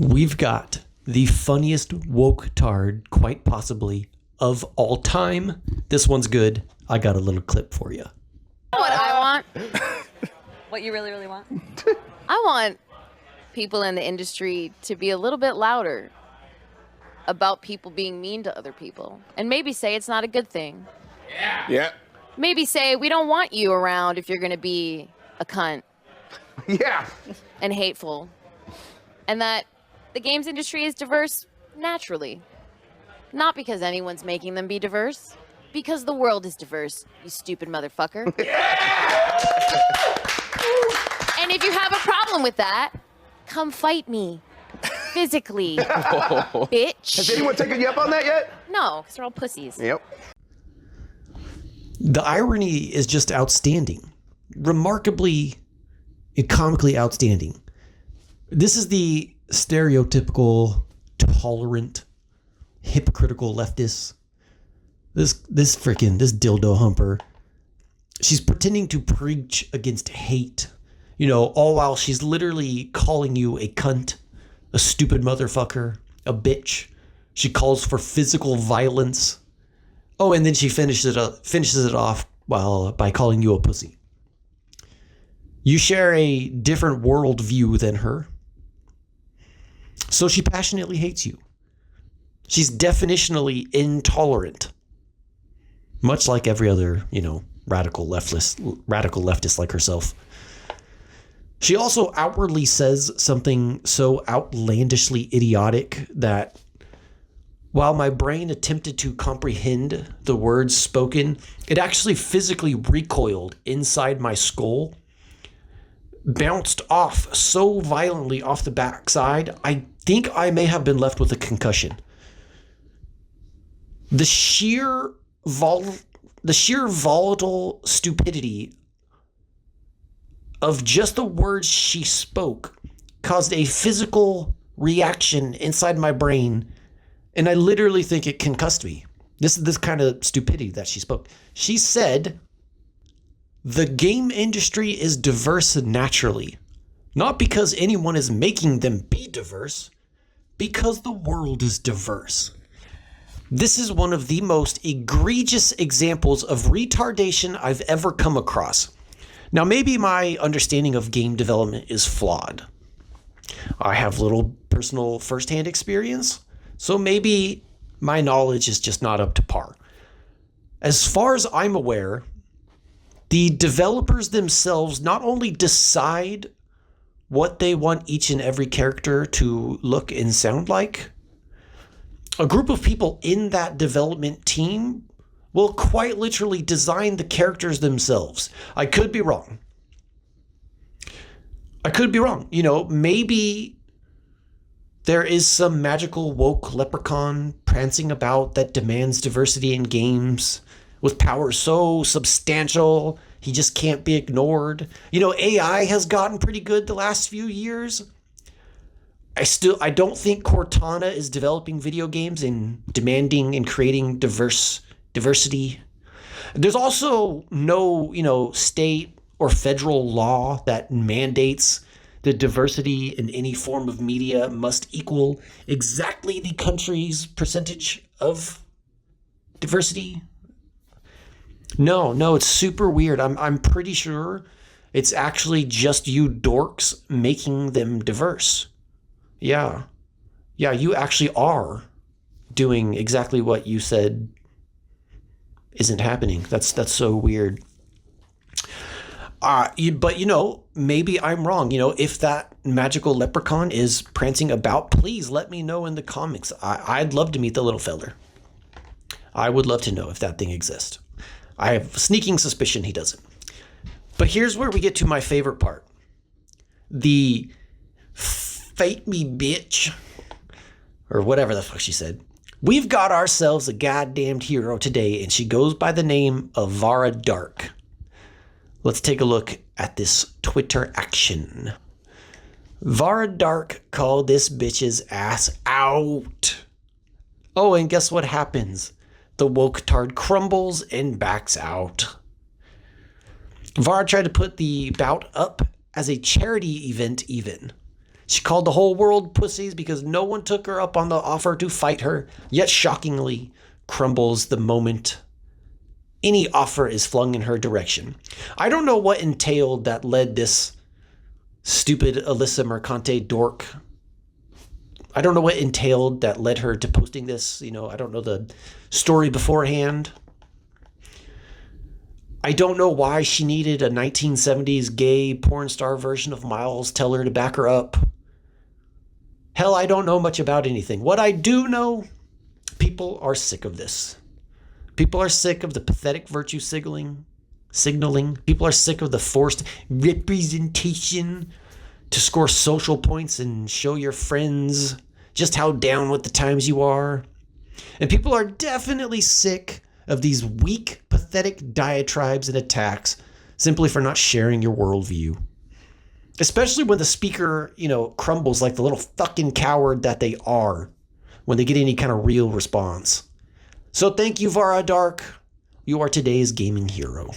We've got the funniest woke tard, quite possibly, of all time. This one's good. I got a little clip for you. What I want? What you really, really want? I want people in the industry to be a little bit louder about people being mean to other people. And maybe say it's not a good thing. Yeah. Maybe say we don't want you around if you're going to be a cunt. Yeah. And hateful. And that the games industry is diverse naturally. Not because anyone's making them be diverse. Because the world is diverse, you stupid motherfucker. And if you have a problem with that, come fight me. Physically. Bitch. Has anyone taken you up on that yet? No, because they're all pussies. Yep. The irony is just outstanding. Remarkably and comically outstanding. This is the stereotypical, tolerant, hypocritical leftist. This dildo humper. She's pretending to preach against hate, all while she's literally calling you a cunt, a stupid motherfucker, a bitch. She calls for physical violence. Oh, and then she finishes it off by calling you a pussy. You share a different worldview than her, so she passionately hates you. She's definitionally intolerant, much like every other, radical leftist like herself. She also outwardly says something so outlandishly idiotic that while my brain attempted to comprehend the words spoken, it actually physically recoiled inside my skull, bounced off so violently off the backside, I think I may have been left with a concussion. The sheer volatile stupidity of just the words she spoke caused a physical reaction inside my brain, and I literally think it concussed me. This is this kind of stupidity that she spoke. She said, the game industry is diverse naturally, not because anyone is making them be diverse, because the world is diverse. This is one of the most egregious examples of retardation I've ever come across. Now, maybe my understanding of game development is flawed. I have little personal firsthand experience, so maybe my knowledge is just not up to par. As far as I'm aware, the developers themselves not only decide what they want each and every character to look and sound like, a group of people in that development team will quite literally design the characters themselves. I could be wrong. Maybe there is some magical woke leprechaun prancing about that demands diversity in games with power so substantial he just can't be ignored. AI has gotten pretty good the last few years. I don't think Cortana is developing video games and demanding and creating diversity. There's also no, state or federal law that mandates the diversity in any form of media must equal exactly the country's percentage of diversity. No, it's super weird. I'm pretty sure it's actually just you dorks making them diverse. Yeah, you actually are doing exactly what you said isn't happening. That's so weird. But maybe I'm wrong. If that magical leprechaun is prancing about, please let me know in the comments. I'd love to meet the little feller. I would love to know if that thing exists. I have a sneaking suspicion he doesn't. But here's where we get to my favorite part. The fight me, bitch. Or whatever the fuck she said. We've got ourselves a goddamned hero today, and she goes by the name of Vara Dark. Let's take a look at this Twitter action. Vara Dark called this bitch's ass out. Oh, and guess what happens? The woke tard crumbles and backs out. Vara tried to put the bout up as a charity event even. She called the whole world pussies because no one took her up on the offer to fight her, yet shockingly crumbles the moment any offer is flung in her direction. I don't know what entailed that led this stupid Alyssa Mercante dork. I don't know what entailed that led her to posting this. You know, I don't know the story beforehand. I don't know why she needed a 1970s gay porn star version of Miles tell her to back her up. Hell, I don't know much about anything. What I do know, people are sick of this. People are sick of the pathetic virtue signaling. People are sick of the forced representation to score social points and show your friends just how down with the times you are. And people are definitely sick of these weak, pathetic diatribes and attacks simply for not sharing your worldview. Especially when the speaker, crumbles like the little fucking coward that they are when they get any kind of real response. So thank you, Vara Dark. You are today's gaming hero.